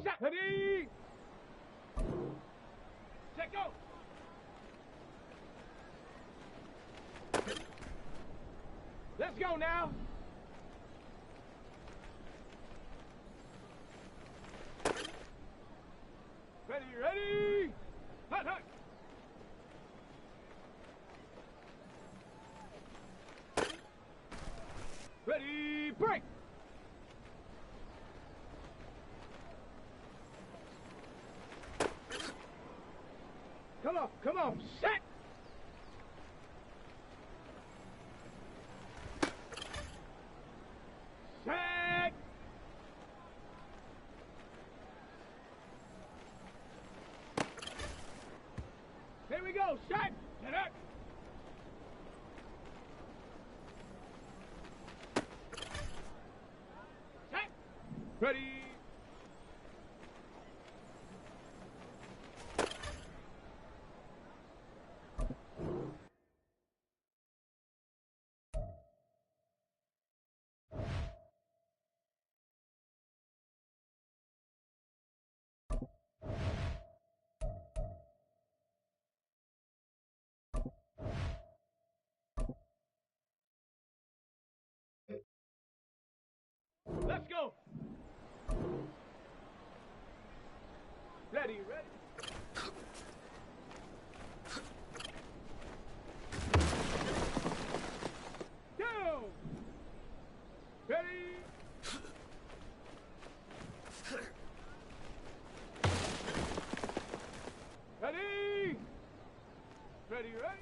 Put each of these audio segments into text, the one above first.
Set. Ready. Set, go. Let's go now. Ready, ready. Hut, hut. Ready, break. Come on, set. Set. Here we go, set. Get up. Set. Ready. Let's go. Ready, ready. Go. Ready. Ready. Ready, ready.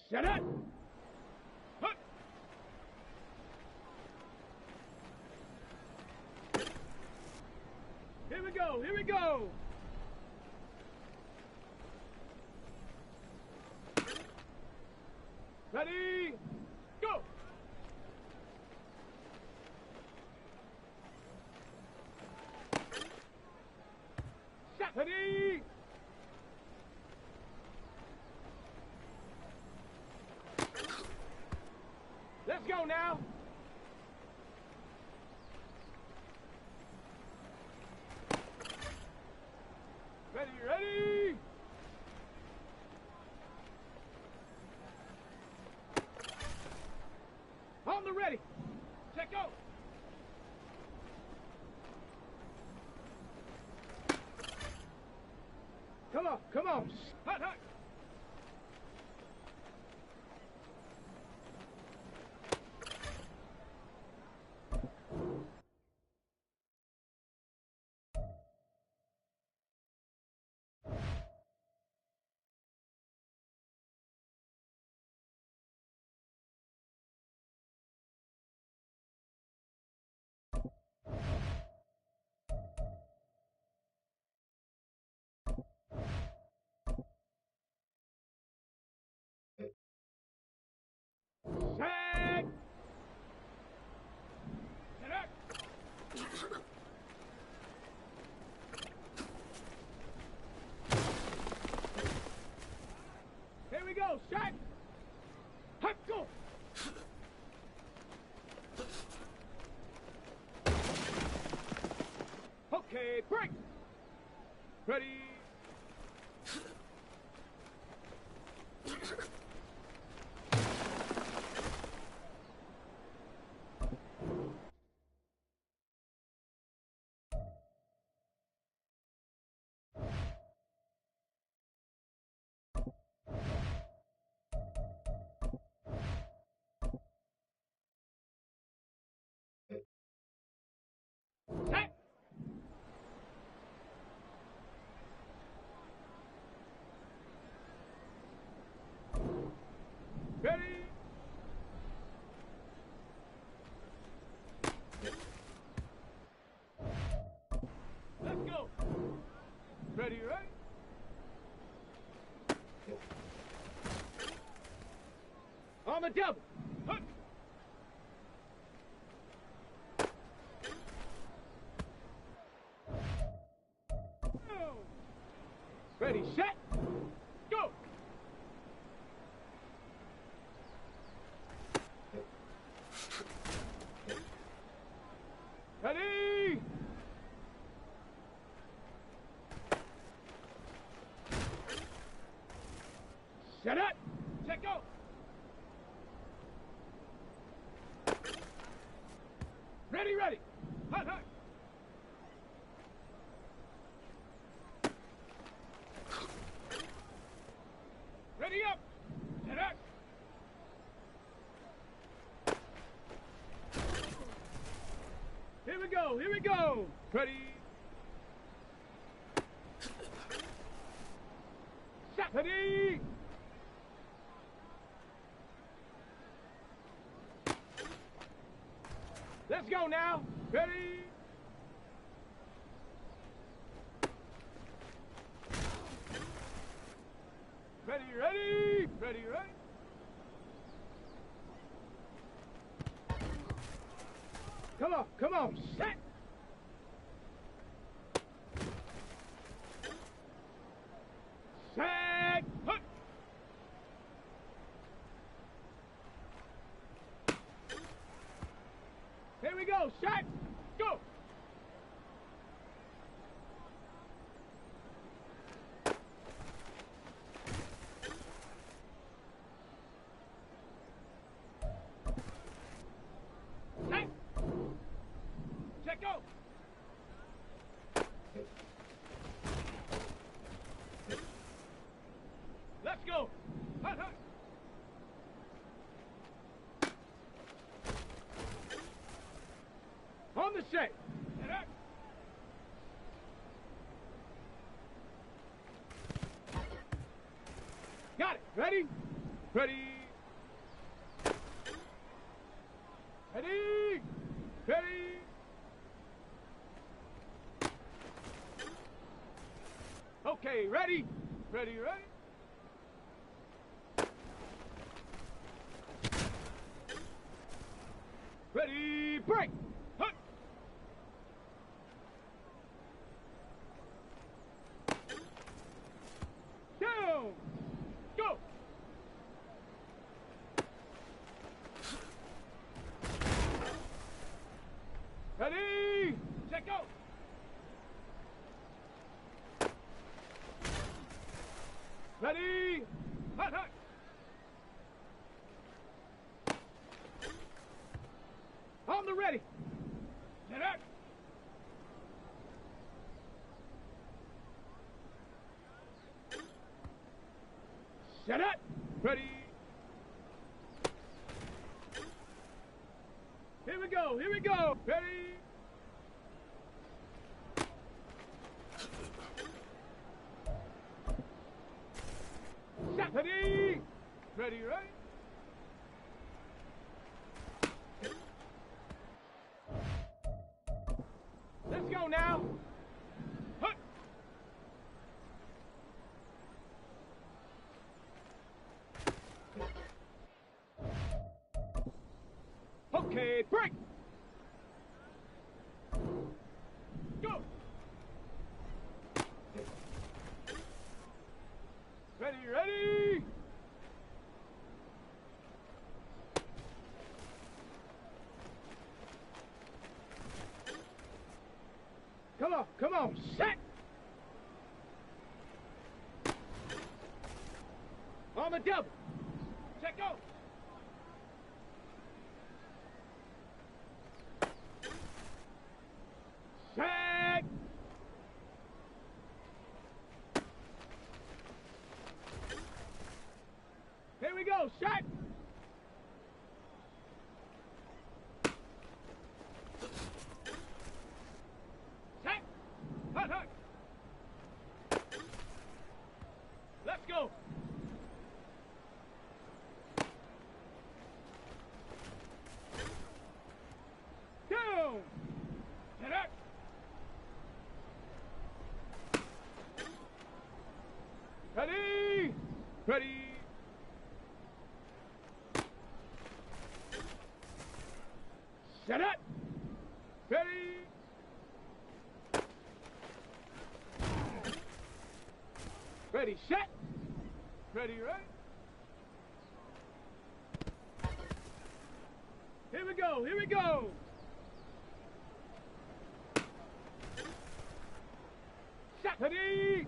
Set it! Hut! Here we go, here we go! Ready, go! Set! Ready! Let's go now! Ready, ready! On the ready! Check go! Come on, come on! Hut, hut! Ready, ready? On the double. Hup. Ready, set, go! Ready! Set up! Set, go! Ready, ready! Hut, hut! Ready up! Set up! Here we go, here we go! Ready! Set! Ready! Let's go now! Ready! Ready, ready! Ready, ready! Come on, set! Set! Hut! Here we go, set! Go! Set! Set, go! Let's go! Hut, hut! On the set! Set up! Got it! Ready? Ready! Ready! Ready! Okay, ready? Ready, ready? Ready, break! Hut! Down! Go! Ready! Set, go! Ready! Hut, hut! On the ready! Set up! Set up! Ready! Here we go! Here we go! Ready! Set! Ready! Ready, ready? Let's go now! Hut! Okay, break! Go! Ready, ready! Come on, set! On the double! Set, go! Set! Here we go, set! Set! Hut, hut! Let's go! Down! Set up! Set up. Ready. Ready, set. Ready, right? Here we go, here we go. Set. Ready.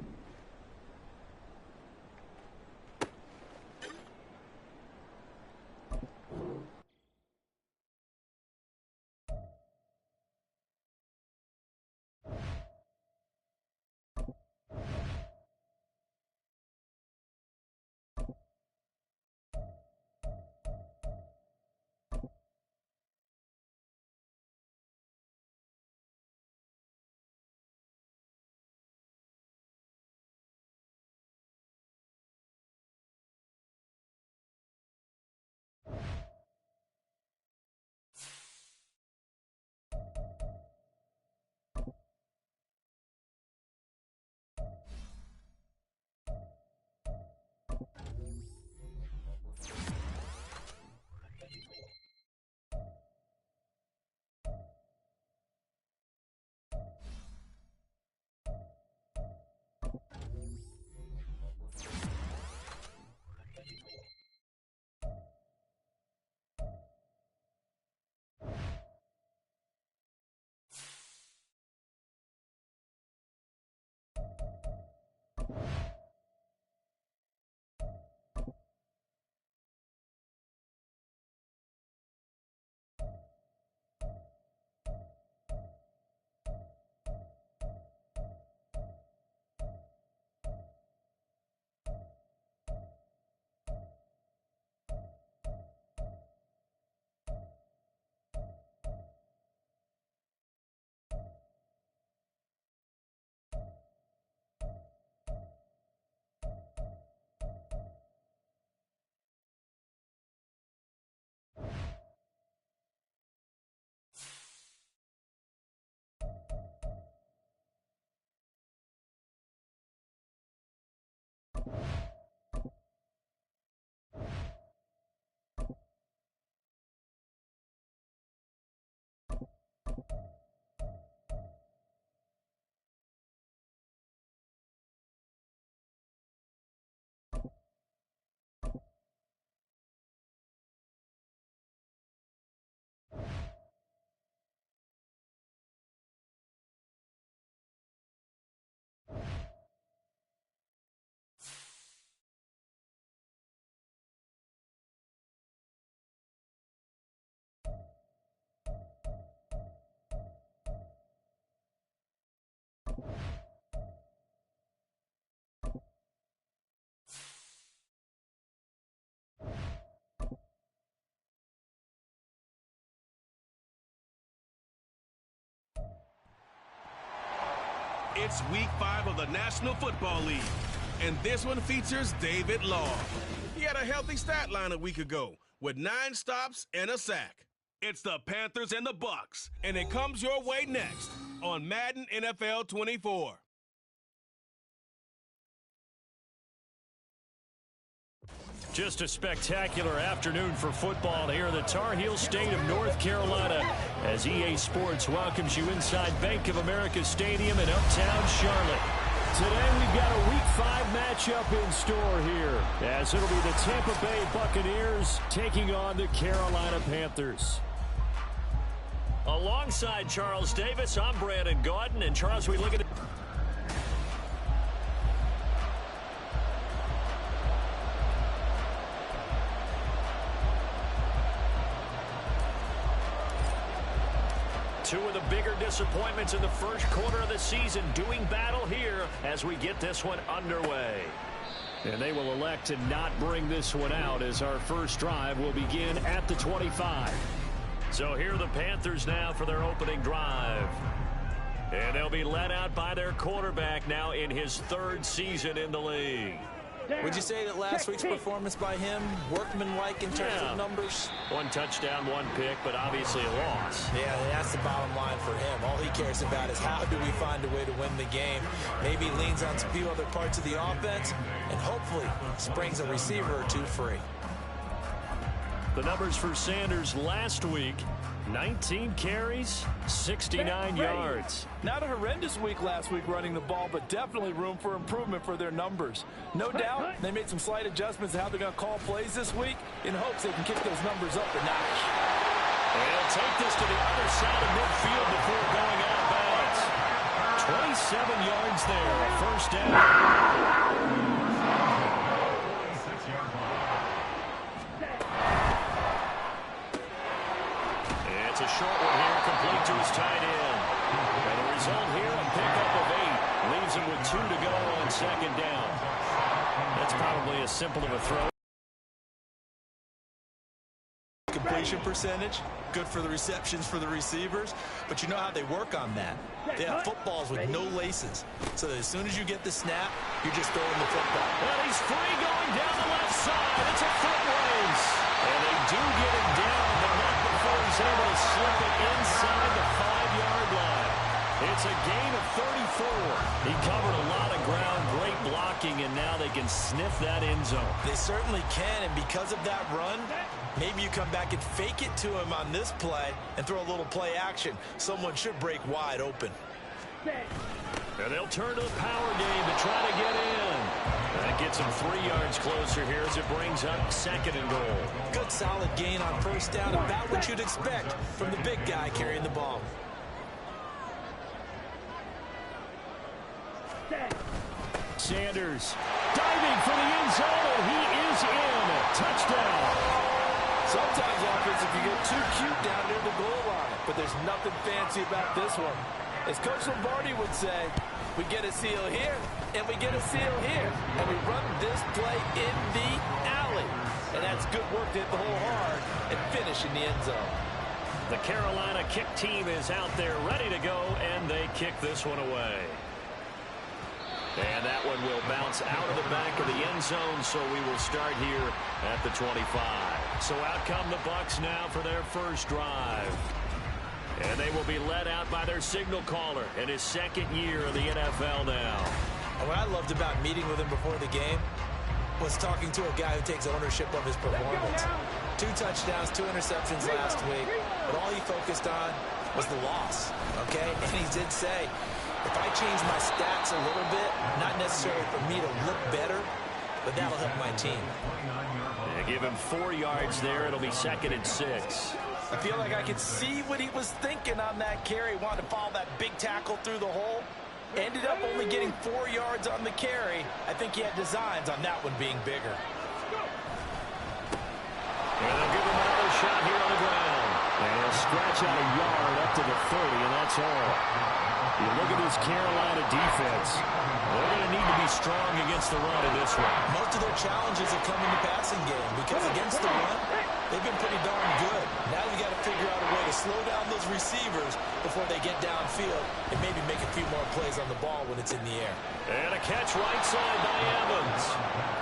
It's week 5 of the National Football League, and this one features David Law. He had a healthy stat line a week ago with 9 stops and a sack. It's the Panthers and the Bucks, and it comes your way next on Madden NFL 24. Just a spectacular afternoon for football here in the Tar Heel state of North Carolina as EA Sports welcomes you inside Bank of America Stadium in uptown Charlotte. Today we've got a Week 5 matchup in store here as it'll be the Tampa Bay Buccaneers taking on the Carolina Panthers. Alongside Charles Davis, I'm Brandon Gaudin. And Charles, we look at it. Two of the bigger disappointments in the first quarter of the season doing battle here as we get this one underway. And they will elect to not bring this one out as our first drive will begin at the 25. So here are the Panthers now for their opening drive. And they'll be led out by their quarterback now in his 3rd season in the league. Would you say that last week's performance by him, workmanlike in terms of numbers? 1 touchdown, 1 pick, but obviously a loss. Yeah, that's the bottom line for him. All he cares about is how do we find a way to win the game. Maybe he leans on a few other parts of the offense and hopefully springs a receiver or two free. The numbers for Sanders last week. 19 carries, 69 yards. Not a horrendous week last week running the ball, but definitely room for improvement for their numbers. No doubt they made some slight adjustments to how they're going to call plays this week in hopes they can kick those numbers up a notch. And he'll take this to the other side of midfield before going out of bounds. 27 yards there, first down. It's a short one here, complete to his tight end. And the result here, a pickup of 8. Leaves him with 2 to go on second down. That's probably as simple of a throw. Completion percentage, good for the receptions for the receivers, but you know how they work on that. They have footballs with no laces, so that as soon as you get the snap, you're just throwing the football. And he's free going down the left side. It's a foot race. And they do get him down, but not before he's able to slip it inside the 5-yard line. It's a gain of 34. He covered a lot of ground, great blocking, and now they can sniff that end zone. They certainly can, and because of that run, maybe you come back and fake it to him on this play and throw a little play action. Someone should break wide open. And they'll turn to the power game to try to get in. That gets him 3 yards closer here as it brings up 2nd and goal. Good solid gain on first down, about what you'd expect from the big guy carrying the ball. Sanders diving for the end zone, and he is in. Touchdown. Sometimes offense, if you get too cute down near the goal line, but there's nothing fancy about this one. As Coach Lombardi would say, we get a seal here, and we get a seal here, and we run this play in the alley. And that's good work to hit the hole hard and finish in the end zone. The Carolina kick team is out there ready to go, and they kick this one away. And that one will bounce out of the back of the end zone, so we will start here at the 25. So out come the Bucs now for their first drive. And they will be led out by their signal caller in his 2nd year in the NFL now. And what I loved about meeting with him before the game was talking to a guy who takes ownership of his performance. 2 touchdowns, 2 interceptions last week, but all he focused on was the loss, okay? And he did say, if I change my stats a little bit, not necessarily for me to look better, but that'll help my team. Yeah, give him 4 yards there. It'll be 2nd and 6. I feel like I could see what he was thinking on that carry. Wanted to follow that big tackle through the hole. Ended up only getting 4 yards on the carry. I think he had designs on that one being bigger. And they'll give him another shot here on the ground. And he'll scratch out a yard up to the 30, and that's all. You look at this Carolina defense. They're going to need to be strong against the run in this one. Most of their challenges have come in the passing game because against the run, they've been pretty darn good. Now you got to figure out a way to slow down those receivers before they get downfield and maybe make a few more plays on the ball when it's in the air. And a catch right side by Evans.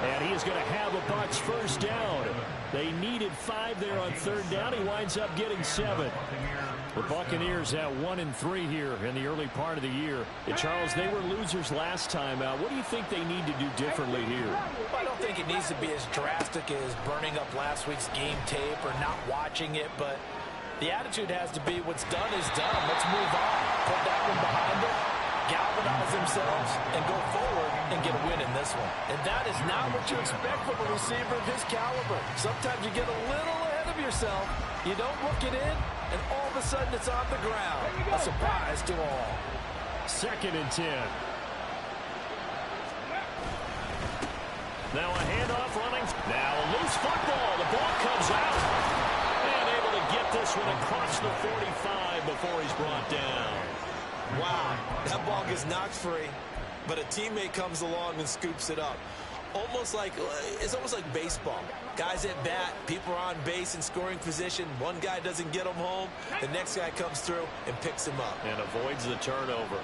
And he is going to have a Bucs first down. They needed 5 there on 3rd down. He winds up getting 7. The Buccaneers at 1-3 here in the early part of the year. And Charles, they were losers last time out. What do you think they need to do differently here? Well, I don't think it needs to be as drastic as burning up last week's game tape or not watching it, but the attitude has to be what's done is done. Let's move on. Put that one behind them, galvanize themselves, and go forward and get a win in this one. And that is not what you expect from a receiver of his caliber. Sometimes you get a little ahead of yourself. You don't look it in, and all of a sudden it's on the ground. A surprise to all. 2nd and 10. Now a handoff running. Now a loose football. The ball comes out. And able to get this one across the 45 before he's brought down. Wow, that ball gets knocked free, but a teammate comes along and scoops it up. It's almost like baseball. Guys at bat, people are on base in scoring position. One guy doesn't get them home. The next guy comes through and picks him up. And avoids the turnover.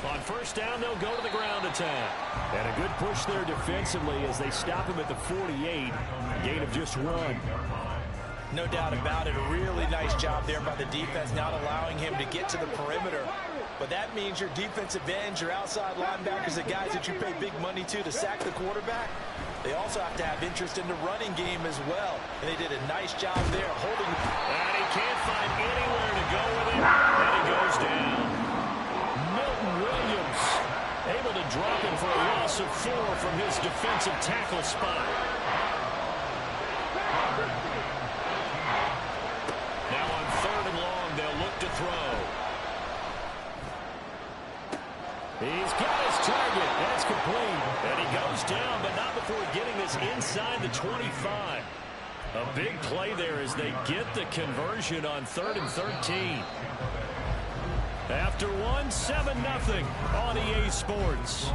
On first down, they'll go to the ground attack. And a good push there defensively as they stop him at the 48. A gain of just 1. No doubt about it. A really nice job there by the defense, not allowing him to get to the perimeter. But that means your defensive ends, your outside linebackers, the guys that you pay big money to sack the quarterback, they also have to have interest in the running game as well. And they did a nice job there holding. And he can't find anywhere to go with it. And he goes down. Milton Williams able to drop him for a loss of 4 from his defensive tackle spot. Now on 3rd and long, they'll look to throw. He's got his target. That's complete. And he goes down, but not before getting this inside the 25. A big play there as they get the conversion on 3rd and 13. After one, 7-0 on EA Sports.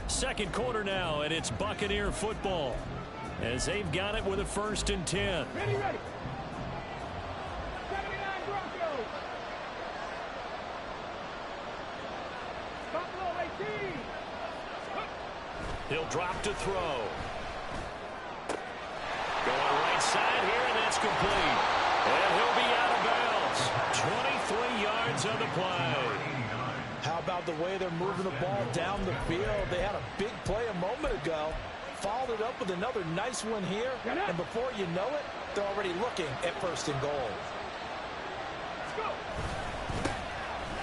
Second quarter now, and it's Buccaneer football as they've got it with a 1st and 10. Ready. 79 Broncos. Buffalo 18. He'll drop to throw. Going right side here, and that's complete. And he'll be out of bounds. 23 yards on the play. How about the way they're moving the ball down the field? They had a big play a moment ago. Followed it up with another nice one here. And before you know it, they're already looking at 1st and goal. Let's go.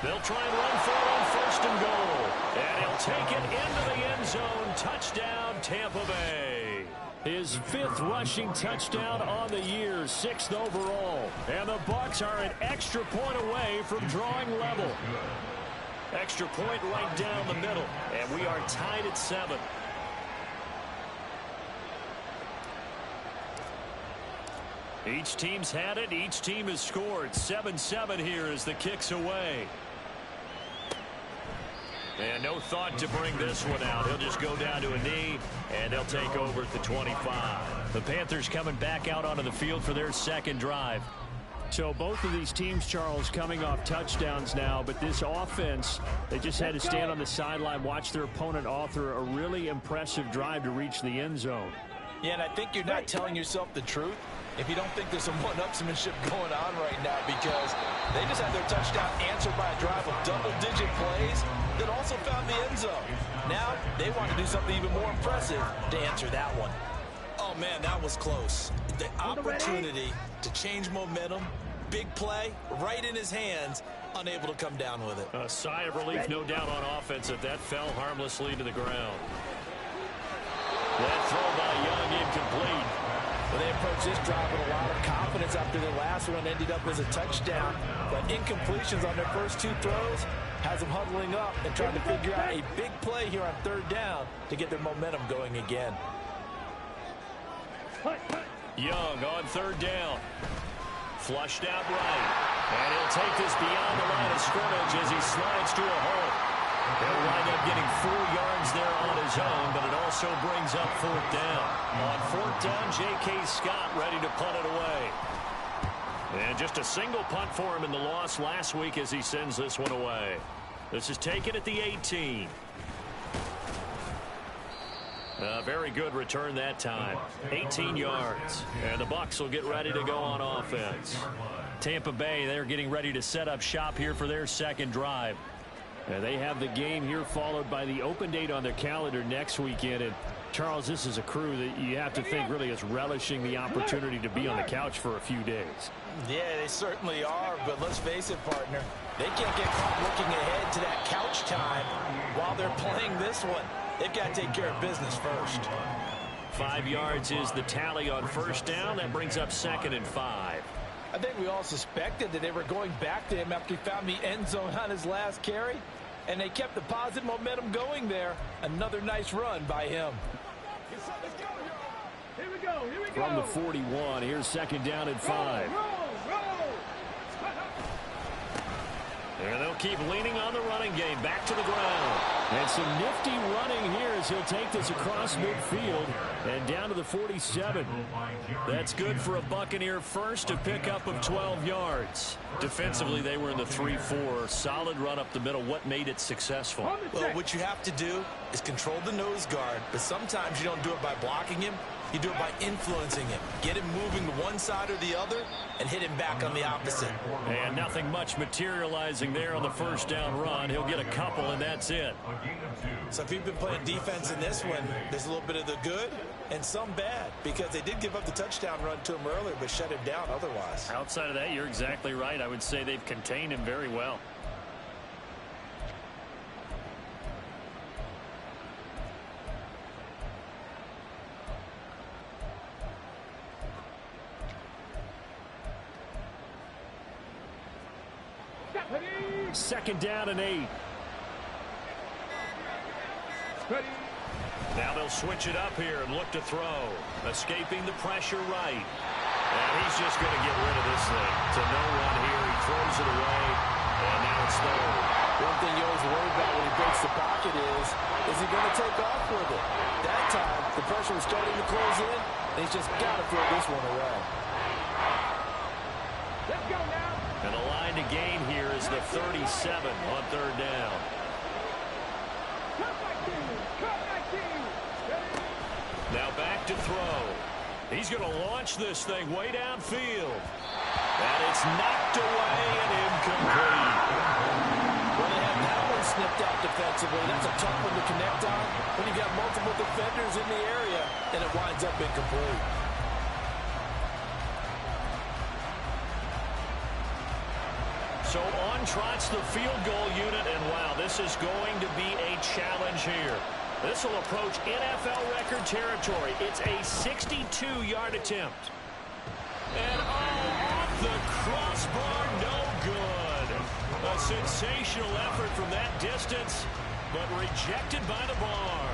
They'll try and run for it on 1st and goal. And he'll take it into the end zone. Touchdown, Tampa Bay. His 5th rushing touchdown on the year, 6th overall. And the Bucs are an extra point away from drawing level. Extra point right down the middle. And we are tied at 7. Each team's had it. Each team has scored. 7-7 here as the kick's away. And no thought to bring this one out. He'll just go down to a knee, and they'll take over at the 25. The Panthers coming back out onto the field for their 2nd drive. So both of these teams, Charles, coming off touchdowns now, but this offense, they just had to stand on the sideline, watch their opponent author a really impressive drive to reach the end zone. Yeah, and I think you're not telling yourself the truth if you don't think there's some one-upsmanship going on right now, because they just had their touchdown answered by a drive of double-digit plays that also found the end zone. Now they want to do something even more impressive to answer that one. Oh, man, that was close. The opportunity to change momentum, big play, right in his hands, unable to come down with it. A sigh of relief, no doubt, on offense that fell harmlessly to the ground. That throw by Young incomplete. Well, they approached this drive with a lot of confidence after their last one ended up as a touchdown. But incompletions on their first 2 throws has them huddling up and trying to figure out a big play here on 3rd down to get their momentum going again. Young on 3rd down. Flushed out right. And he'll take this beyond the line of scrimmage as he slides to a hole. He'll wind up getting 4 yards there on his own, but it also brings up 4th down. On 4th down, J.K. Scott ready to punt it away. And just a single punt for him in the loss last week as he sends this one away. This is taken at the 18. A very good return that time. 18 yards. And the Bucs will get ready to go on offense. Tampa Bay, they're getting ready to set up shop here for their 2nd drive. And they have the game here followed by the open date on their calendar next weekend. And Charles, this is a crew that you have to think really is relishing the opportunity to be on the couch for a few days. Yeah, they certainly are, but let's face it, partner. They can't get caught looking ahead to that couch time while they're playing this one. They've got to take care of business first. 5 yards is the tally on 1st down. That brings up 2nd and 5. I think we all suspected that they were going back to him after he found the end zone on his last carry, and they kept the positive momentum going there. Another nice run by him. Here we go. From the 41, here's 2nd down and 5. Roll. And they'll keep leaning on the running game. Back to the ground. And some nifty running here as he'll take this across midfield and down to the 47. That's good for a Buccaneer first, to pick up of 12 yards. Defensively, they were in the 3-4. Solid run up the middle. What made it successful? Well, what you have to do is control the nose guard, but sometimes you don't do it by blocking him. You do it by influencing him. Get him moving to one side or the other and hit him back on the opposite. And nothing much materializing there on the first down run. He'll get a couple, and that's it. So if you've been playing defense in this one, there's a little bit of the good and some bad, because they did give up the touchdown run to him earlier, but shut him down otherwise. Outside of that, you're exactly right. I would say they've contained him very well. Second down and 8. Now they'll switch it up here and look to throw. Escaping the pressure right. And he's just going to get rid of this thing. To no one here. He throws it away. And now it's third. One thing you always worry about when he breaks the pocket is he going to take off with it? That time, the pressure was starting to close in, and he's just got to throw this one away. Let's go now. And the line to gain here is the 37 on third down. Now back to throw. He's going to launch this thing way downfield. And it's knocked away and incomplete. Well, they have that one snipped out defensively. That's a tough one to connect on when you got multiple defenders in the area, and it winds up incomplete. So on trots the field goal unit, and wow, this is going to be a challenge here. This will approach NFL record territory. It's a 62-yard attempt. And off the crossbar, no good. A sensational effort from that distance, but rejected by the bar.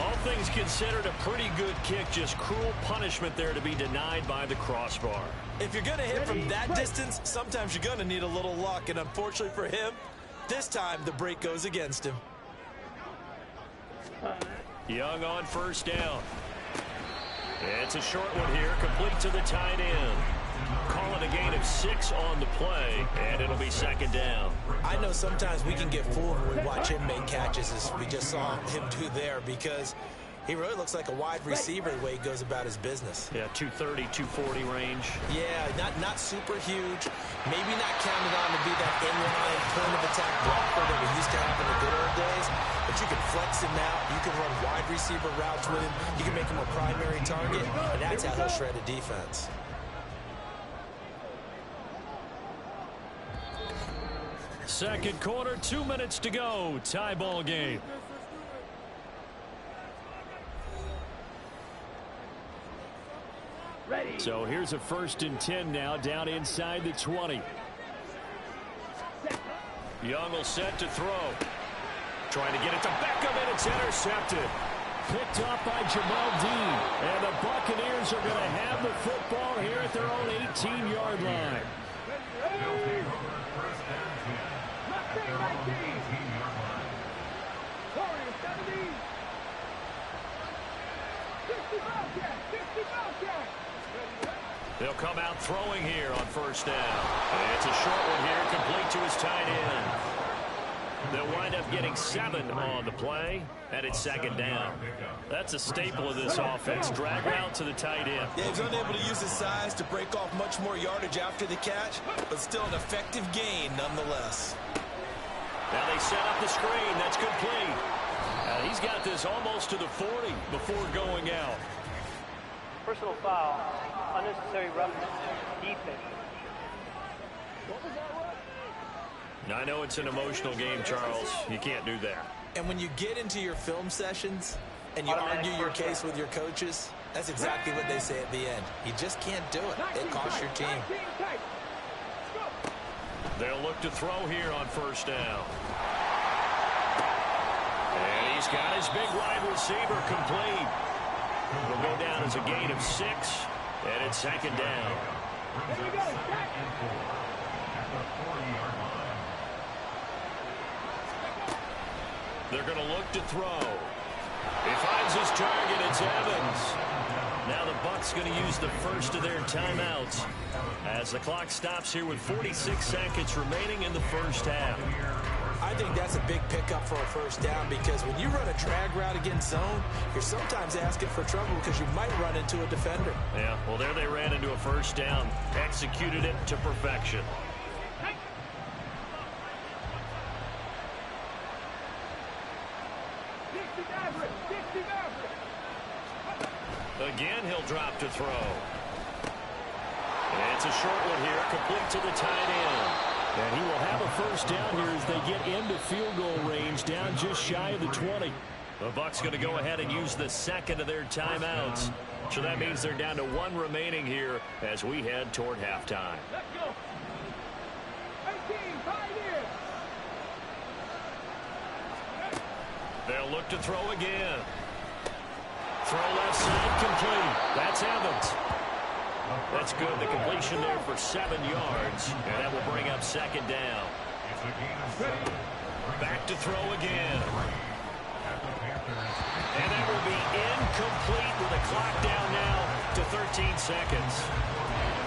All things considered, a pretty good kick. Just cruel punishment there to be denied by the crossbar. If you're going to hit from that distance, sometimes you're going to need a little luck. And unfortunately for him, this time the break goes against him. Young on first down. It's a short one here, complete to the tight end. Call it a gain of 6 on the play, and it'll be second down. I know sometimes we can get fooled when we watch him make catches, as we just saw him do there, because he really looks like a wide receiver the way he goes about his business. Yeah, 230, 240 range. Yeah, not super huge. Maybe not counted on to be that inline point of attack blocker that we used to have in the good old days, but you can flex him out. You can run wide receiver routes with him. You can make him a primary target, and that's how he'll shred a defense. Second quarter, 2 minutes to go. Tie ball game. Ready. So here's a 1st and 10 now, down inside the 20. Young will set to throw. Trying to get it to Beckham, and it's intercepted. Picked off by Jamal Dean. And the Buccaneers are going to have the football here at their own 18-yard line. They'll come out throwing here on first down. And it's a short one here, complete to his tight end. They'll wind up getting 7 on the play, and it's second down. That's a staple of this offense. Drag route to the tight end. Yeah, he's unable to use his size to break off much more yardage after the catch, but still an effective gain nonetheless. Now they set up the screen. That's complete. He's got this almost to the 40 before going out. Personal foul, unnecessary roughness, defense. I know it's an emotional game, Charles. You can't do that. And when you get into your film sessions and you argue your case with your coaches, that's exactly what they say at the end. You just can't do it. It costs your team. They'll look to throw here on first down. And he's got his big wide receiver complete. Will go down as a gain of 6, and it's second down. They're going to look to throw. He finds his target. It's Evans. Now the Bucs going to use the first of their timeouts as the clock stops here with 46 seconds remaining in the first half. I I think that's a big pickup for a first down because when you run a drag route against zone, you're sometimes asking for trouble because you might run into a defender. Yeah, well, there they ran into a first down, executed it to perfection. Again, he'll drop to throw. And it's a short one here, complete to the tight end. And he will have a first down here as they get into field goal range, down just shy of the 20. The Bucs going to go ahead and use the second of their timeouts. So that means they're down to one remaining here as we head toward halftime. Let's go. 18, 5 years. They'll look to throw again. Throw left side, complete. That's Evans. That's good. The completion there for 7 yards. And that will bring up second down. Back to throw again. And that will be incomplete with a clock down now to 13 seconds.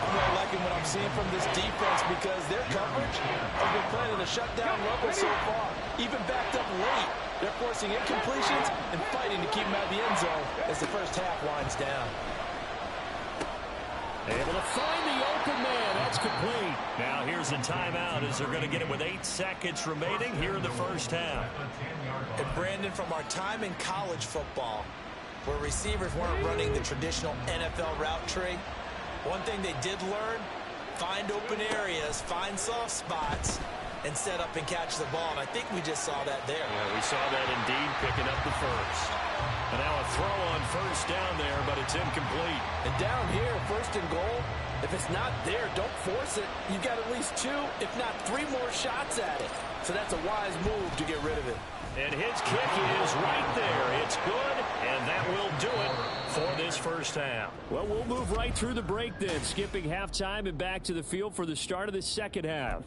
I'm not liking what I'm seeing from this defense because their coverage has been playing at a shutdown level so far. Even backed up late, they're forcing incompletions and fighting to keep them out of the end zone as the first half winds down. Able to find the open man. That's complete. Now here's a timeout as they're going to get it with 8 seconds remaining here in the first half. And Brandon, from our time in college football, where receivers weren't running the traditional NFL route tree, one thing they did learn, find open areas, find soft spots, and set up and catch the ball. And I think we just saw that there. Yeah, we saw that indeed, picking up the first. And now a throw on first down there, but it's incomplete. And down here, first and goal, if it's not there, don't force it. You've got at least 2, if not 3 more shots at it. So that's a wise move to get rid of it. And his kick is right there. It's good, and that will do it for this first half. Well, we'll move right through the break then, skipping halftime and back to the field for the start of the second half.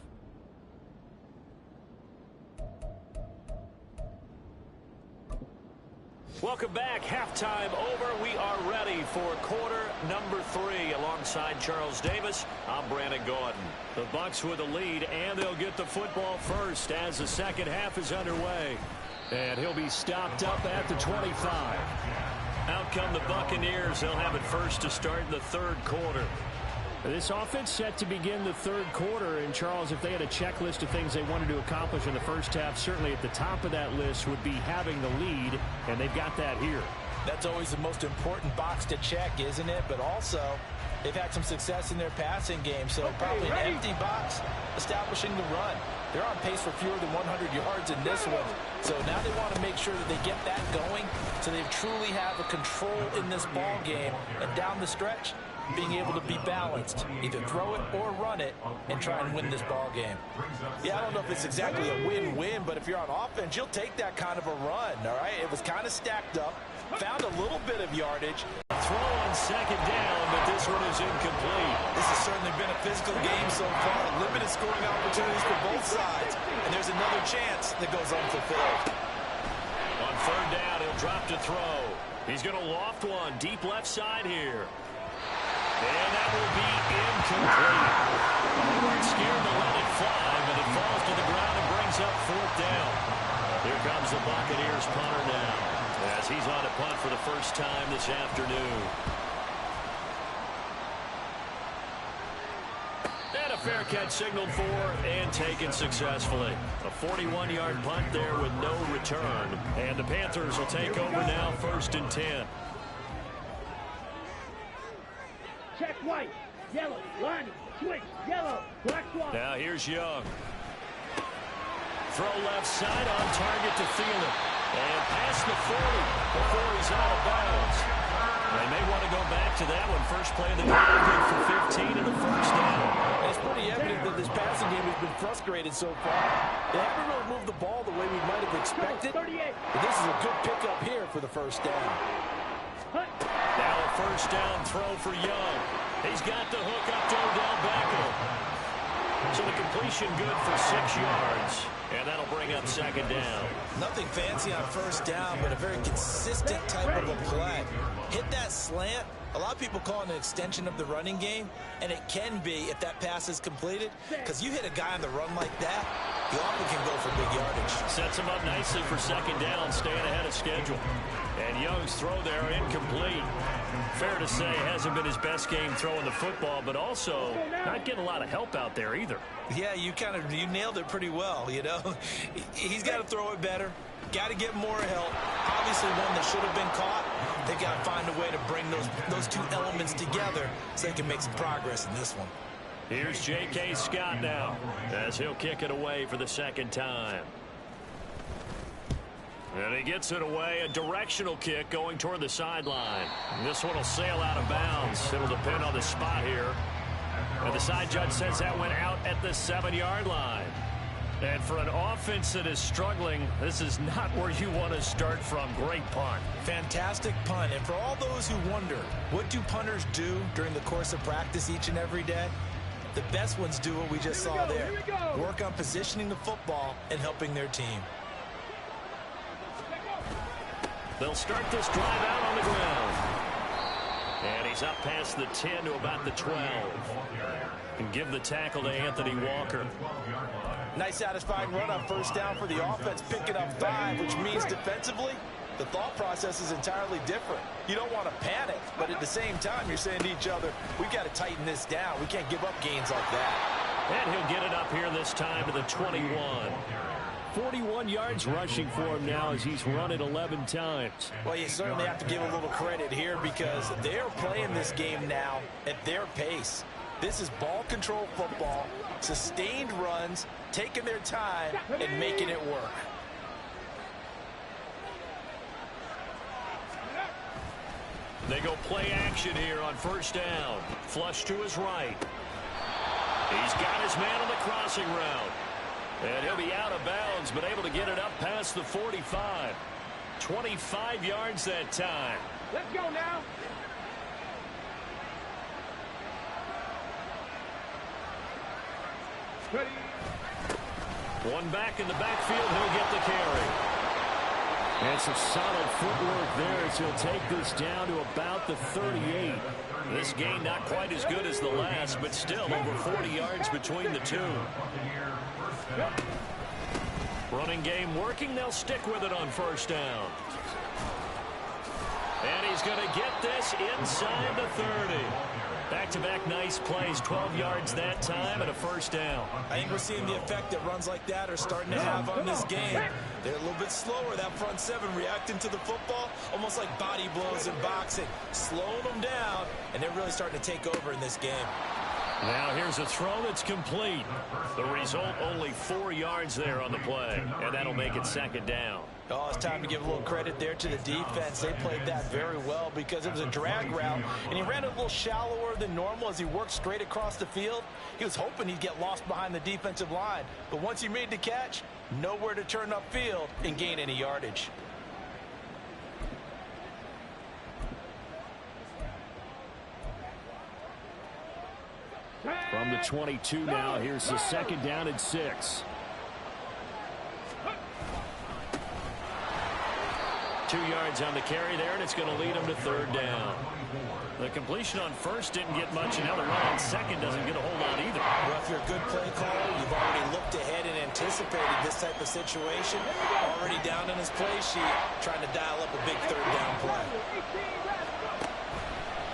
Welcome back. Halftime over. We are ready for quarter number 3. Alongside Charles Davis, I'm Brandon Gordon. The Bucs with a lead, and they'll get the football first as the second half is underway. And he'll be stopped up at the 25. Out come the Buccaneers. They'll have it first to start in the third quarter. This offense set to begin the third quarter, and Charles, if they had a checklist of things they wanted to accomplish in the first half, certainly at the top of that list would be having the lead, and they've got that here. That's always the most important box to check, isn't it? But also, they've had some success in their passing game, so probably an empty box establishing the run. They're on pace for fewer than 100 yards in this one, so now they want to make sure that they get that going so they truly have a control in this ball game, and down the stretch, being able to be balanced, either throw it or run it, and try and win this ball game. Yeah, I don't know if it's exactly a win-win, but if you're on offense, you'll take that kind of a run, all right? It was kind of stacked up, found a little bit of yardage. Throw on second down, but this one is incomplete. This has certainly been a physical game so far. Limited scoring opportunities for both sides, and there's another chance that goes unfulfilled. On third down, he'll drop to throw. He's going to loft one deep left side here. And that will be incomplete. They weren't scared to let it fly, but it falls to the ground and brings up fourth down. Here comes the Buccaneers punter now, as he's on a punt for the first time this afternoon. And a fair catch signaled for and taken successfully. A 41-yard punt there with no return. And the Panthers will take over now, 1st and 10. Check white, yellow, line, switch, yellow, black swan. Now here's Young. Throw left side on target to Thielen. And past the 40 before he's out of bounds. They may want to go back to that one. First play of the game, good for 15 and a first down. It's pretty evident that this passing game has been frustrated so far. They haven't really moved the ball the way we might have expected. But this is a good pickup here for the first down. Now a first down throw for Young. He's got the hook up to Odell Beckham. So the completion good for 6 yards. And that'll bring up second down. Nothing fancy on first down, but a very consistent type of a play. Hit that slant. A lot of people call it an extension of the running game, and it can be if that pass is completed, because you hit a guy on the run like that, He often can go for big yardage. Sets him up nicely for second down, staying ahead of schedule. And Young's throw there incomplete. Fair to say, hasn't been his best game throwing the football, but also not getting a lot of help out there either. Yeah, you nailed it pretty well, you know. He's got to throw it better. Got to get more help. Obviously one that should have been caught. They've got to find a way to bring those two elements together so they can make some progress in this one. Here's J.K. Scott now as he'll kick it away for the second time. And he gets it away, a directional kick going toward the sideline. This one will sail out of bounds. It'll depend on the spot here. And the side judge says that went out at the 7-yard line. And for an offense that is struggling, this is not where you want to start from. Great punt. Fantastic punt. And for all those who wonder, what do punters do during the course of practice each and every day? The best ones do what we just saw there. Work on positioning the football and helping their team. They'll start this drive out on the ground. And he's up past the 10 to about the 12. And give the tackle to Anthony Walker. Nice satisfying run on first down for the offense, picking up 5, which means defensively, the thought process is entirely different. You don't want to panic, but at the same time, you're saying to each other, we've got to tighten this down. We can't give up gains like that. And he'll get it up here this time to the 21. 41 yards rushing for him now as he's run it 11 times. Well, you certainly have to give a little credit here because they're playing this game now at their pace. This is ball control football, sustained runs, taking their time and making it work. They go play action here on first down. Flush to his right. He's got his man on the crossing route. And he'll be out of bounds, but able to get it up past the 45. 25 yards that time. Let's go now. Ready. One back in the backfield, he'll get the carry. And some solid footwork there as he'll take this down to about the 38. This gain not quite as good as the last, but still over 40 yards between the two. Running game working, they'll stick with it on first down. And he's going to get this inside the 30. Back-to-back nice plays, 12 yards that time and a first down. I think we're seeing the effect that runs like that are starting to have on this game. They're a little bit slower, that front seven reacting to the football, almost like body blows in boxing, slowing them down, and they're really starting to take over in this game. Now here's a throw that's complete. The result, only 4 yards there on the play, and that'll make it second down. Oh, it's time to give a little credit there to the defense. They played that very well because it was a drag route, and he ran it a little shallower than normal as he worked straight across the field. He was hoping he'd get lost behind the defensive line, but once he made the catch, nowhere to turn upfield and gain any yardage. From the 22 now, here's the second down and 6. 2 yards on the carry there, and it's going to lead him to third down. The completion on first didn't get much, and now the run on second doesn't get a whole lot either. Well, if you're a good play caller, you've already looked ahead and anticipated this type of situation. Already down in his play sheet, trying to dial up a big third down play.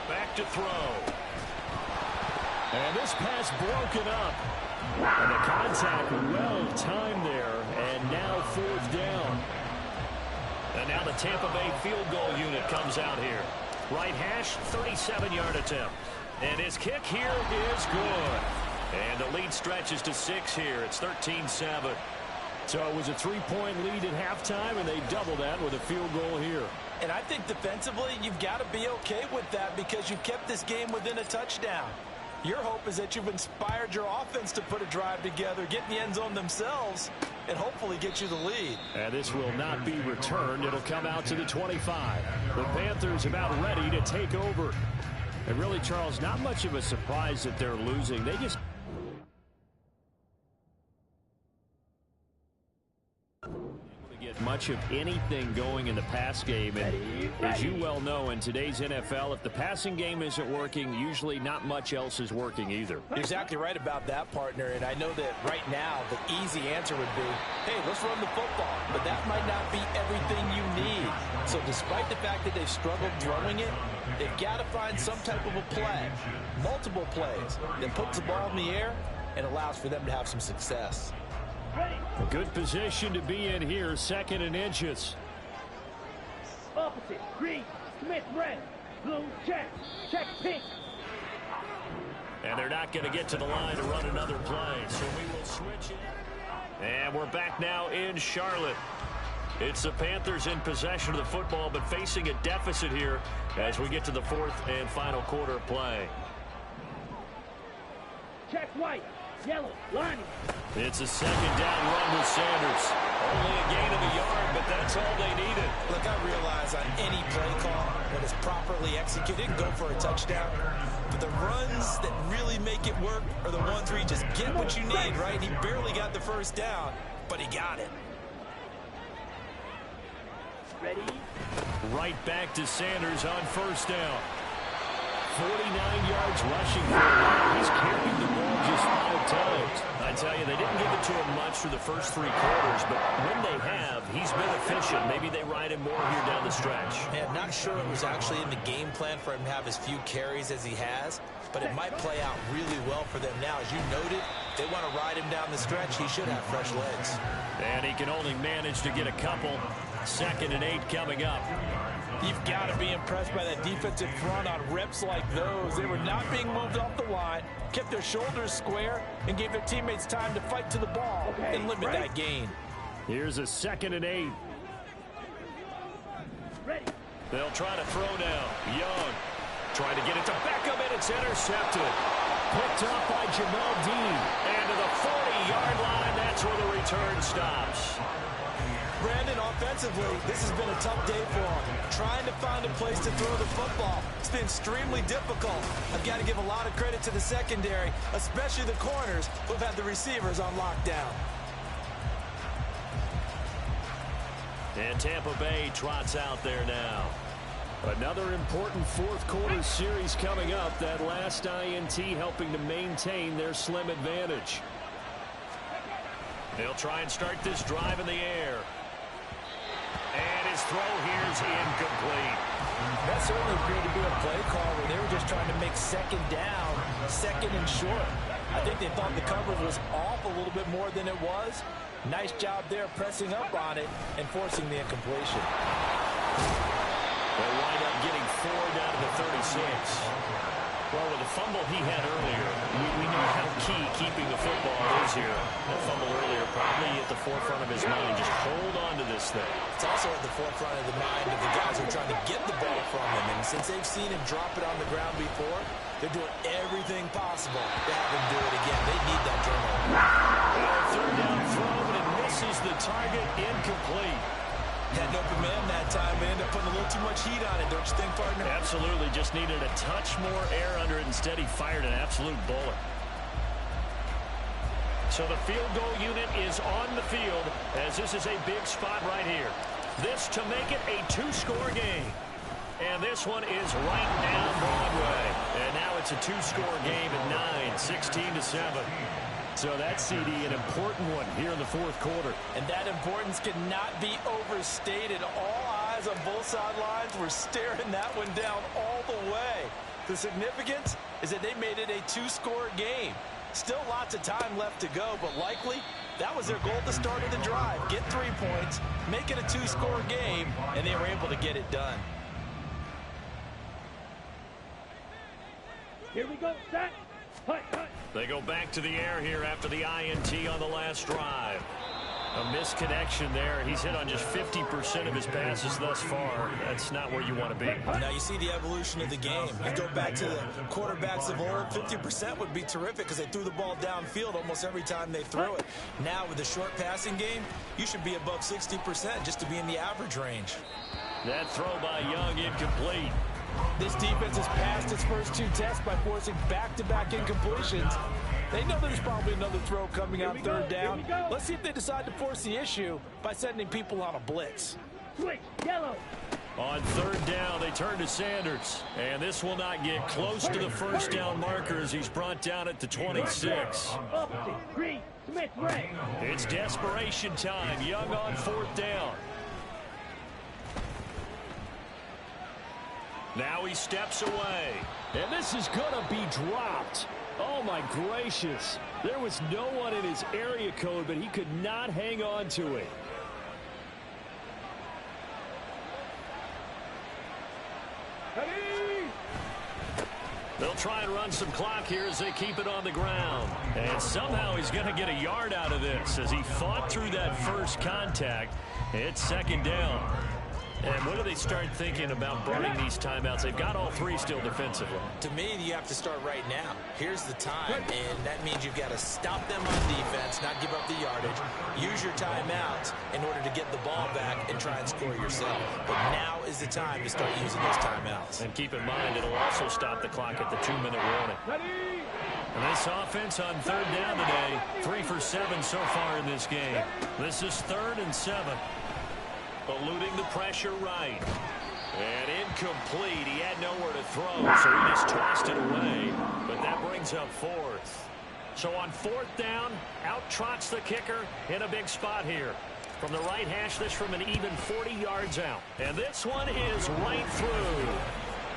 Back to throw. And this pass broken up. And the contact well timed there, and now fourth down. And now the Tampa Bay field goal unit comes out here. Right hash, 37-yard attempt. And his kick here is good. And the lead stretches to 6 here. It's 13-7. So it was a 3-point lead at halftime, and they doubled that with a field goal here. And I think defensively, you've got to be okay with that because you've kept this game within a touchdown. Your hope is that you've inspired your offense to put a drive together, get in the end zone themselves, and hopefully get you the lead. And this will not be returned. It'll come out to the 25. The Panthers about ready to take over. And really, Charles, not much of a surprise that they're losing. They just get much of anything going in the pass game. And as you well know, in today's NFL, if the passing game isn't working, usually not much else is working either. You're exactly right about that, partner. And I know that right now the easy answer would be, hey, let's run the football. But that might not be everything you need. So despite the fact that they've struggled throwing it, they've got to find some type of a play, multiple plays, that puts the ball in the air and allows for them to have some success. A good position to be in here, 2nd and inches. Opposite, green, Smith red, blue check, check pink. And they're not going to get to the line to run another play, so we will switch it. And we're back now in Charlotte. It's the Panthers in possession of the football, but facing a deficit here as we get to the 4th and final quarter of play. Check white, yellow, lining. It's a 2nd down run with Sanders. Only a gain of a yard, but that's all they needed. Look, I realize on any play call, when it's properly executed, go for a touchdown. But the runs that really make it work are the ones where you just get what you need, right? He barely got the 1st down, but he got it. Ready? Right back to Sanders on 1st down. 49 yards rushing for him. He's carried the ball just 5 times. I tell you, they didn't give it to him much through the first 3 quarters, but when they have, he's been efficient. Maybe they ride him more here down the stretch. Man, I'm not sure it was actually in the game plan for him to have as few carries as he has, but it might play out really well for them now. As you noted, they want to ride him down the stretch. He should have fresh legs. And he can only manage to get a couple. 2nd and 8 coming up. You've got to be impressed by that defensive front on reps like those. They were not being moved off the line, kept their shoulders square, and gave their teammates time to fight to the ball and limit that gain. Here's a 2nd and 8. Ready. They'll try to throw now. Young trying to get it to Beckham, and it's intercepted. Picked up by Jamal Dean. And to the 40-yard line, that's where the return stops. Brandon, offensively, this has been a tough day for him. Trying to find a place to throw the football. It's been extremely difficult. I've got to give a lot of credit to the secondary, especially the corners who've had the receivers on lockdown. And Tampa Bay trots out there now. Another important 4th quarter series coming up. That last INT helping to maintain their slim advantage. They'll try and start this drive in the air. And his throw here is incomplete. That certainly appeared to be a play call where they were just trying to make 2nd down, 2nd and short. I think they thought the coverage was off a little bit more than it was. Nice job there pressing up on it and forcing the incompletion. They'll wind up getting 4 down to the 36. Well, with the fumble he had earlier, we know how key keeping the football is here. That fumble earlier probably at the forefront of his mind. Just hold on to this thing. It's also at the forefront of the mind of the guys who are trying to get the ball from him. And since they've seen him drop it on the ground before, they're doing everything possible to have him do it again. They need that turnover. 3rd down throw, and it misses the target. Incomplete. Had an open man that time, and ended up putting a little too much heat on it, don't you think, partner? Absolutely. Just needed a touch more air under it. Instead, he fired an absolute bullet. So the field goal unit is on the field, as this is a big spot right here. This to make it a 2-score game. And this one is right down Broadway. And now it's a 2-score game at 9, 16-7. So that CD, an important one here in the 4th quarter. And that importance cannot be overstated. All eyes on both sidelines were staring that one down all the way. The significance is that they made it a 2-score game. Still lots of time left to go, but likely that was their goal at the start of the drive. Get 3 points, make it a 2-score game, and they were able to get it done. Here we go, set. Hut, hut. They go back to the air here after the INT on the last drive. A misconnection there. He's hit on just 50% of his passes thus far. That's not where you want to be. Now you see the evolution of the game. You go back to the quarterbacks of old, 50% would be terrific because they threw the ball downfield almost every time they threw it. Now with the short passing game, you should be above 60% just to be in the average range. That throw by Young incomplete. This defense has passed its first 2 tests by forcing back-to-back incompletions. They know there's probably another throw coming on third down. Let's see if they decide to force the issue by sending people on a blitz. Switch, yellow. On third down, they turn to Sanders. And this will not get close to the first down marker as he's brought down at the 26. Opposite, green, Smith, red. It's desperation time. Young on fourth down. Now he steps away. And this is going to be dropped. Oh, my gracious. There was no one in his area code, but he could not hang on to it. They'll try and run some clock here as they keep it on the ground. And somehow he's going to get a yard out of this as he fought through that first contact. It's second down. And what do they start thinking about burning these timeouts? They've got all three still defensively. To me, you have to start right now. Here's the time, and that means you've got to stop them on defense, not give up the yardage, use your timeouts in order to get the ball back and try and score yourself. But now is the time to start using those timeouts. And keep in mind, it'll also stop the clock at the 2-minute warning. And this offense on third down today, 3 for 7 so far in this game. This is 3rd and 7. Eluding the pressure right. And incomplete. He had nowhere to throw, so he just tossed it away. But that brings up 4th. So on 4th down, out trots the kicker in a big spot here. From the right hash, this from an even 40 yards out. And this one is right through.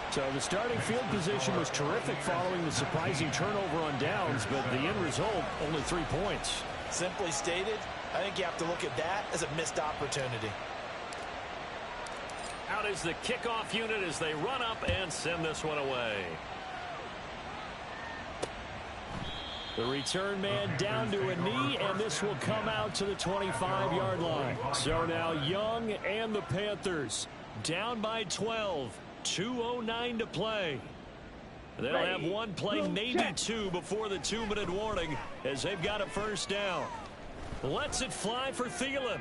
So the starting field position was terrific following the surprising turnover on downs, but the end result, only 3 points. Simply stated, I think you have to look at that as a missed opportunity. Out is the kickoff unit as they run up and send this one away. The return man down to a knee, and this will come out to the 25-yard line. So now Young and the Panthers down by 12. 2:09 to play. They'll have one play, maybe two, before the 2-minute warning as they've got a first down. Lets it fly for Thielen.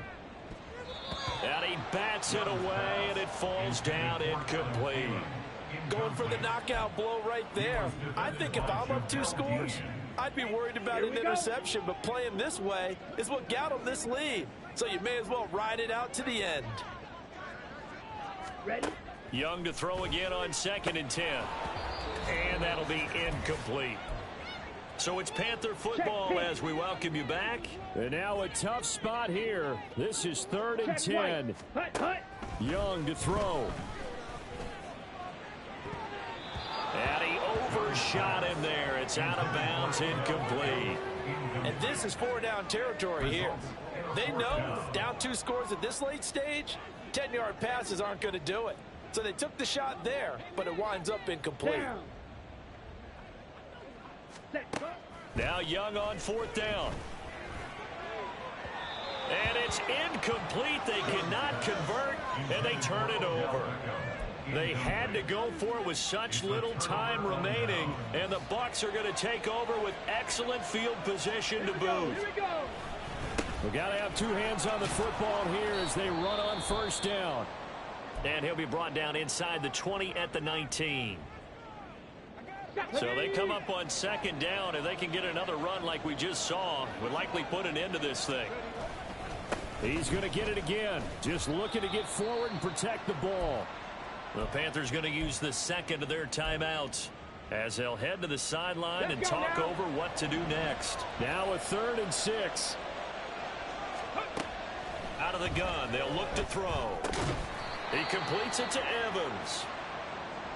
And he bats it away, and it falls down incomplete. Going for the knockout blow right there. I think if I'm up 2 scores, I'd be worried about an interception, but playing this way is what got him this lead. So you may as well ride it out to the end. Ready? Young to throw again on 2nd and 10. And that'll be incomplete. So it's Panther football as we welcome you back. And now a tough spot here. This is 3rd and 10. Young to throw. And he overshot him there. It's out of bounds, incomplete. And this is 4-down territory here. They know down 2 scores at this late stage, 10-yard passes aren't going to do it. So they took the shot there, but it winds up incomplete. Now Young on 4th down. And it's incomplete. They cannot convert, and they turn it over. They had to go for it with such little time remaining, and the Bucs are going to take over with excellent field position to boot. We've got to have 2 hands on the football here as they run on 1st down. And he'll be brought down inside the 20 at the 19. So they come up on 2nd down. If they can get another run like we just saw, would likely put an end to this thing. He's going to get it again. Just looking to get forward and protect the ball. The Panthers going to use the 2nd of their timeouts as they'll head to the sideline and talk over what to do next. Now a 3rd and 6. Out of the gun, they'll look to throw. He completes it to Evans.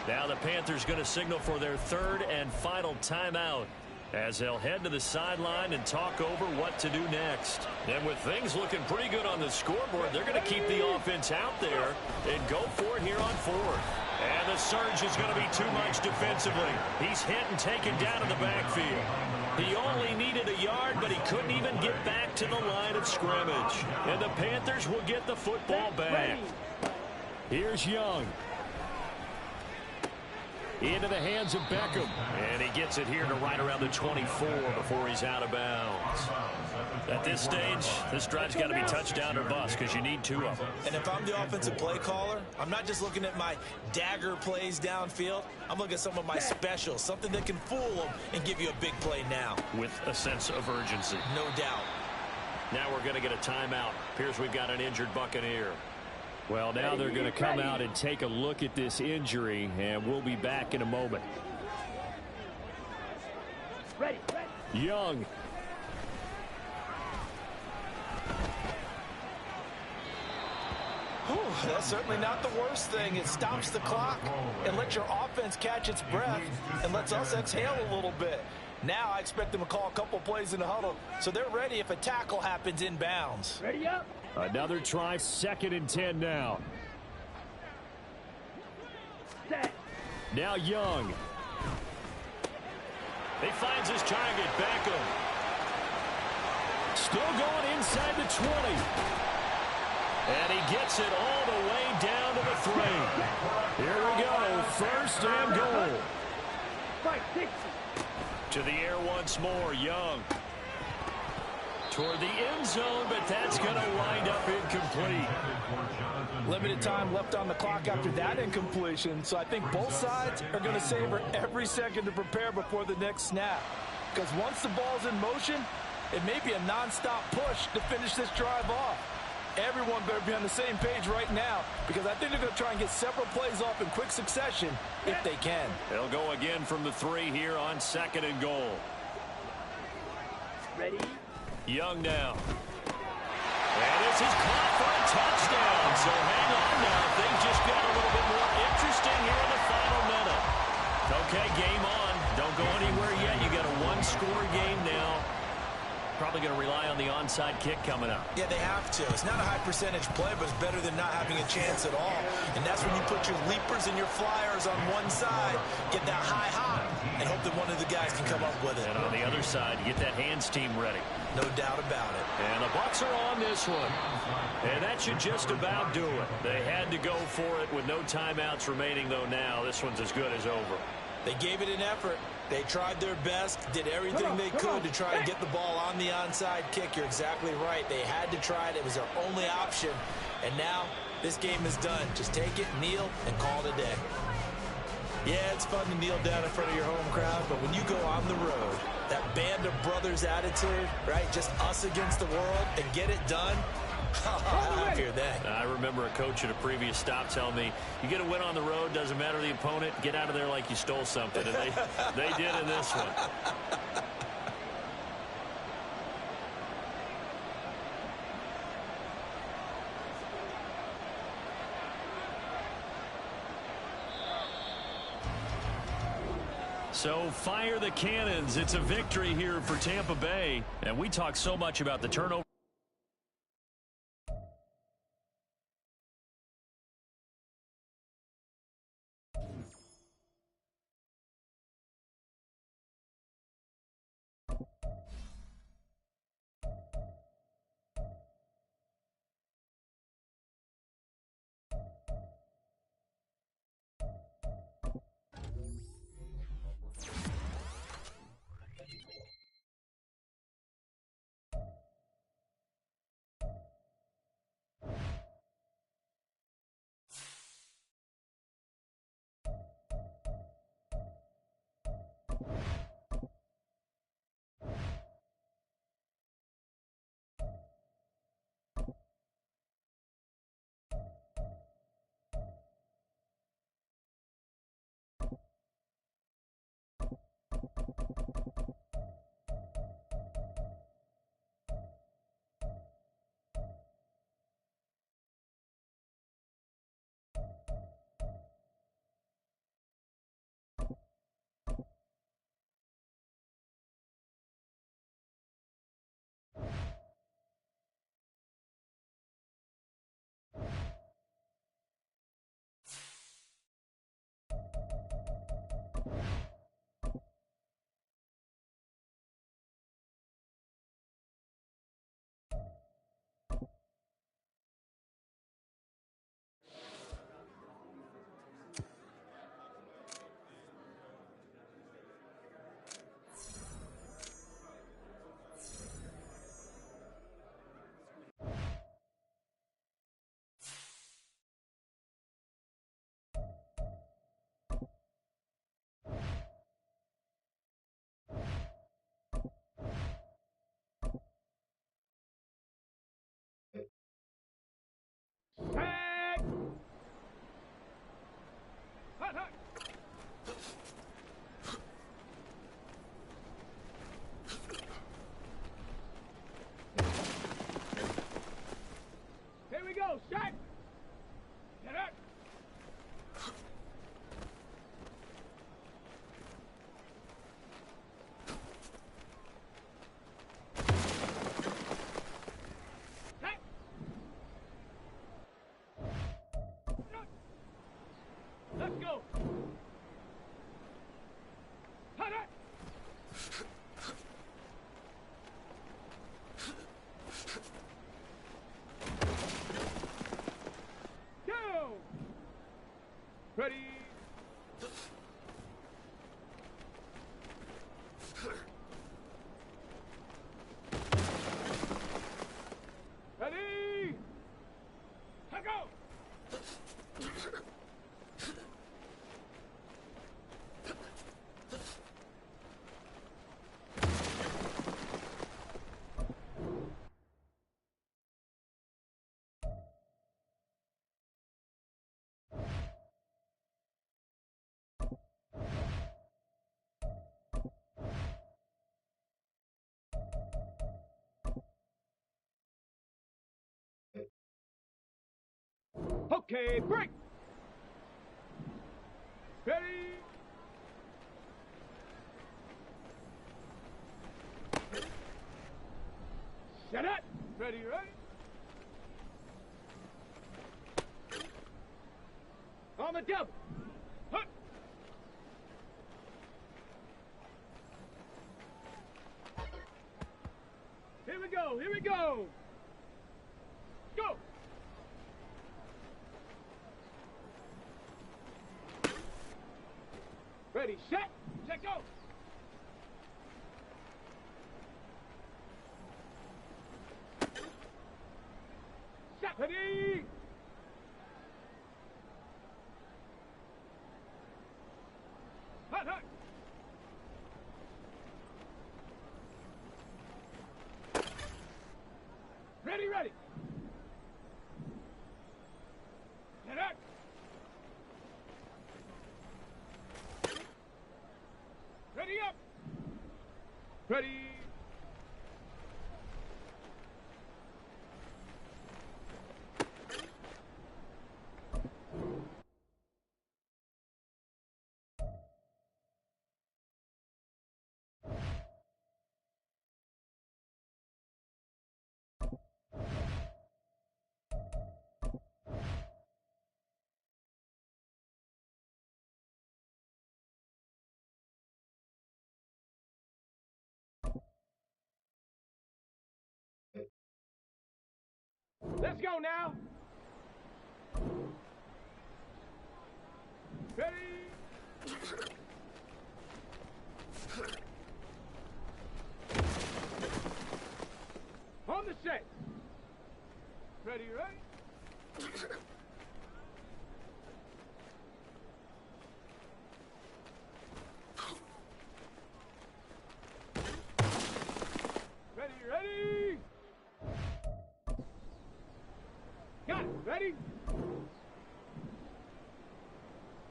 Now the Panthers going to signal for their 3rd and final timeout as they'll head to the sideline and talk over what to do next. And with things looking pretty good on the scoreboard, they're going to keep the offense out there and go for it here on 4th. And the surge is going to be too much defensively. He's hit and taken down in the backfield. He only needed a yard, but he couldn't even get back to the line of scrimmage. And the Panthers will get the football back. Here's Young. Into the hands of Beckham. And he gets it here to right around the 24 before he's out of bounds. At this stage, this drive's got to be touchdown or bust because you need 2 of them. And if I'm the offensive play caller, I'm not just looking at my dagger plays downfield. I'm looking at some of my specials, something that can fool them and give you a big play now. With a sense of urgency. No doubt. Now we're going to get a timeout. Appears we've got an injured Buccaneer. Well, now they're going to come out and take a look at this injury, and we'll be back in a moment. Ready. Young. That's certainly not the worst thing. It stops the clock and lets your offense catch its breath and lets us exhale a little bit. Now I expect them to call a couple plays in the huddle so they're ready if a tackle happens inbounds. Ready up. Another try, 2nd and 10 now. Set. Now Young. He finds his target, Beckham. Still going inside the 20. And he gets it all the way down to the 3. Here we go, 1st and goal. 560. To the air once more, Young. Toward the end zone, but that's going to wind up incomplete. Limited time left on the clock after that incompletion, so I think both sides are going to savor every second to prepare before the next snap. Because once the ball's in motion, it may be a nonstop push to finish this drive off. Everyone better be on the same page right now because I think they're going to try and get several plays off in quick succession if they can. They'll go again from the 3 here on 2nd and goal. Ready. Young now. And this is caught for a touchdown. So hang on now. Things just got a little bit more interesting here in the final minute. Okay, game on. Don't go anywhere yet. You got a 1-score game now. Probably going to rely on the onside kick coming up. Yeah, they have to. It's not a high percentage play, but it's better than not having a chance at all. And that's when you put your leapers and your flyers on one side, get that high hop, and hope that one of the guys can come up with it. And on the other side, you get that hands team ready. No doubt about it. And the Bucs are on this one. And that should just about do it. They had to go for it with no timeouts remaining, though now this one's as good as over. They gave it an effort. They tried their best, did everything they could to try and get the ball on the onside kick. You're exactly right. They had to try it. It was their only option. And now this game is done. Just take it, kneel, and call it a day. Yeah, it's fun to kneel down in front of your home crowd, but when you go on the road, that band of brothers attitude, right, just us against the world, and get it done, happier than. I remember a coach at a previous stop telling me, you get a win on the road, doesn't matter the opponent, get out of there like you stole something. And they did in this one. So fire the cannons. It's a victory here for Tampa Bay. And we talk so much about the turnover. Go! Ready? Ready? Let go! Okay, break! Ready? Set it! Ready, ready? On the double! Hup! Here we go, here we go! Go! Ready, set, go! Set, ready! Hut, hut! Ready, ready! Get up! Ready up! Ready! Let's go now! Ready? On the set! Ready, ready? Ready, ready? Got it, ready?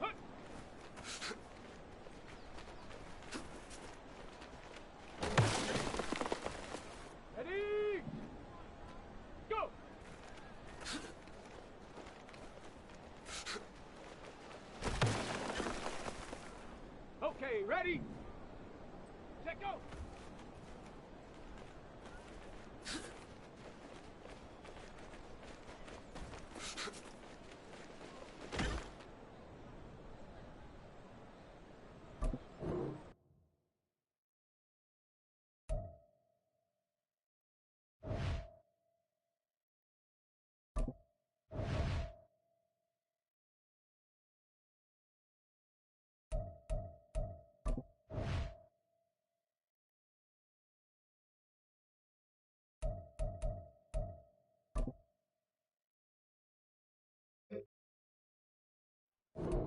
Hut. Ready? Go! Okay, ready? Set, go!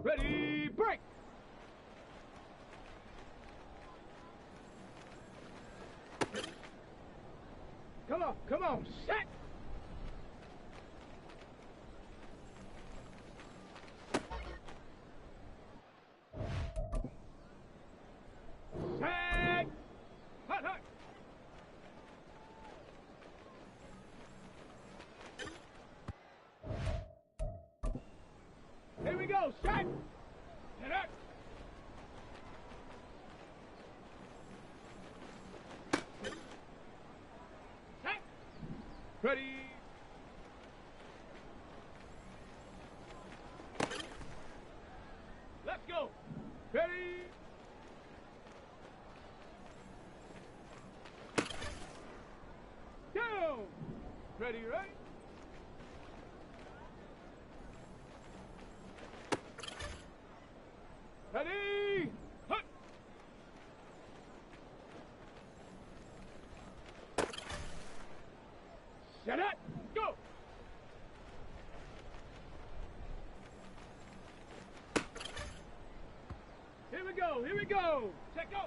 Ready, break! Come on, set! Set! Hut, hut! Here we go, set! Get up! Set! Ready? Let's go! Ready? Ready, ready? Ready! Hut! Set it! Go! Here we go, here we go! Check go!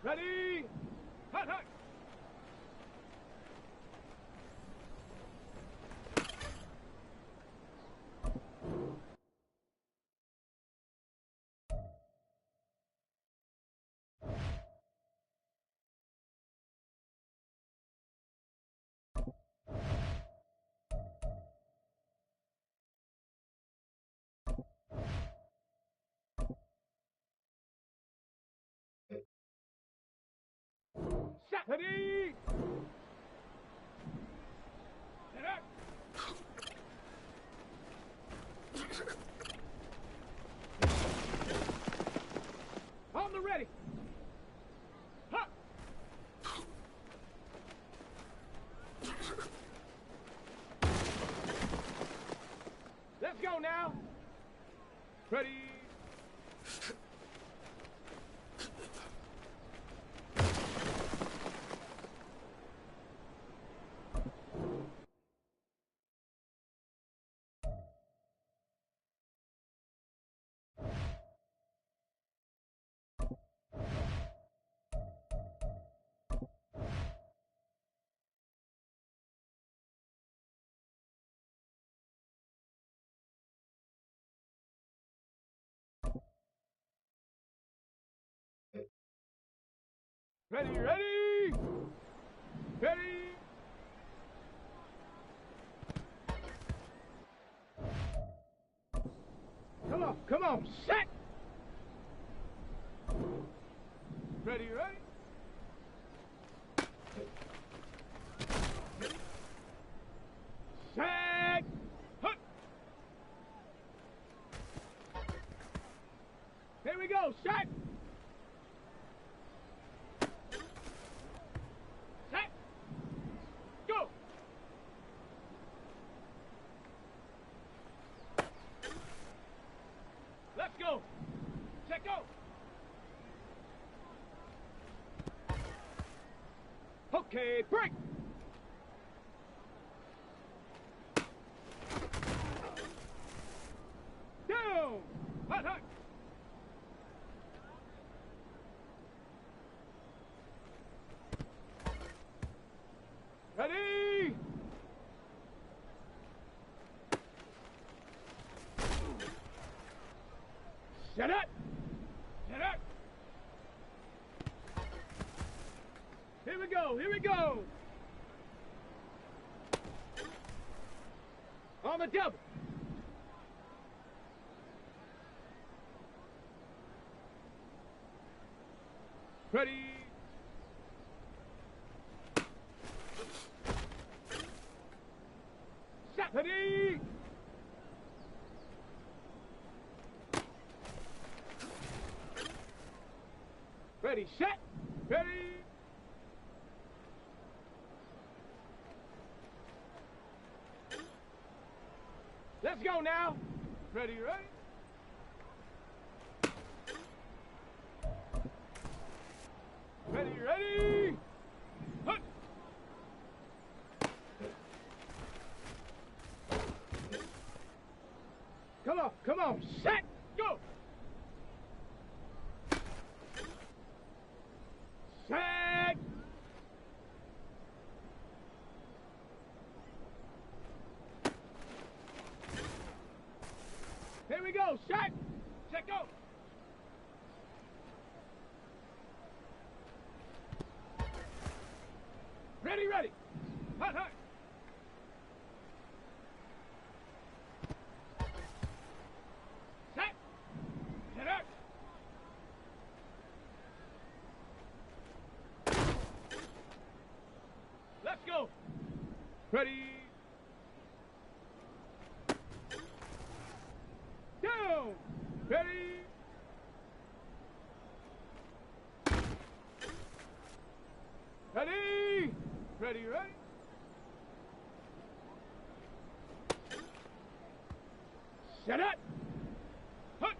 Ready? Hut, hut! Set! Ready! Set up! On the ready! Huh! Let's go now! Ready! Ready, ready! Ready! Come on, set! Ready, ready? Set! Hut! Here we go, set! Set! Go! Let's go! Check go! Okay, break! Down! Hut, hut! Ready! Set it! Set it! Here we go, here we go! On the double! Ready! Set! Ready! Ready, set! Ready! Let's go now! Ready, ready? Ready, ready! Hut! Come on, set, go! Set! Here we go, set! Set, go! Ready, ready! Hut, hut! Set! Set up! Let's go! Ready! Down! Ready! Ready, ready. Set up. Hut.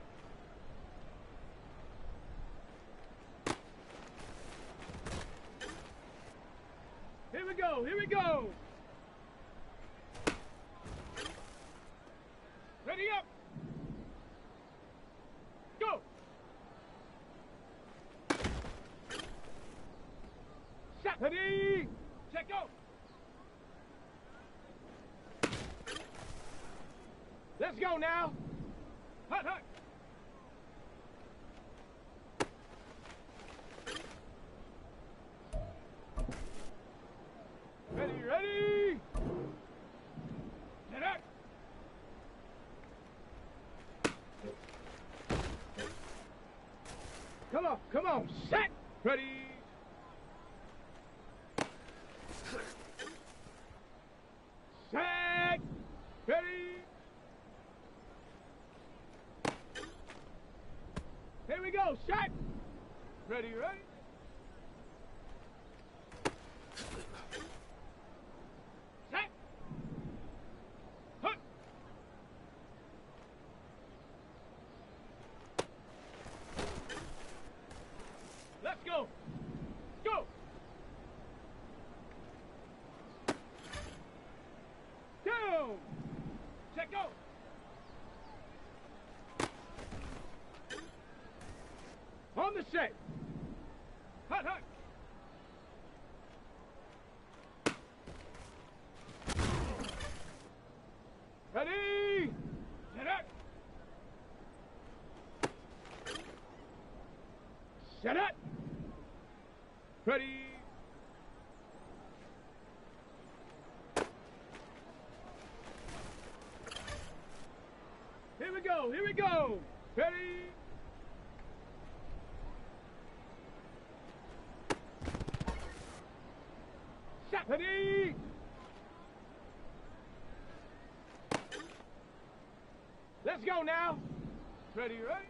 Here we go, here we go. Ready up. Go. Shot. Ready. Check go. Let's go now. Hut, hut. Ready, ready. Set up. Come on, set. Ready. Set. Ready. Here we go, shot. Ready, ready. Set. Hut. Let's go. Go. Down. Check go. On the set. Hut, hut. Ready. Set up. Set up. Ready. Here we go, here we go. Ready. Shot. Ready. Let's go now. Ready, ready.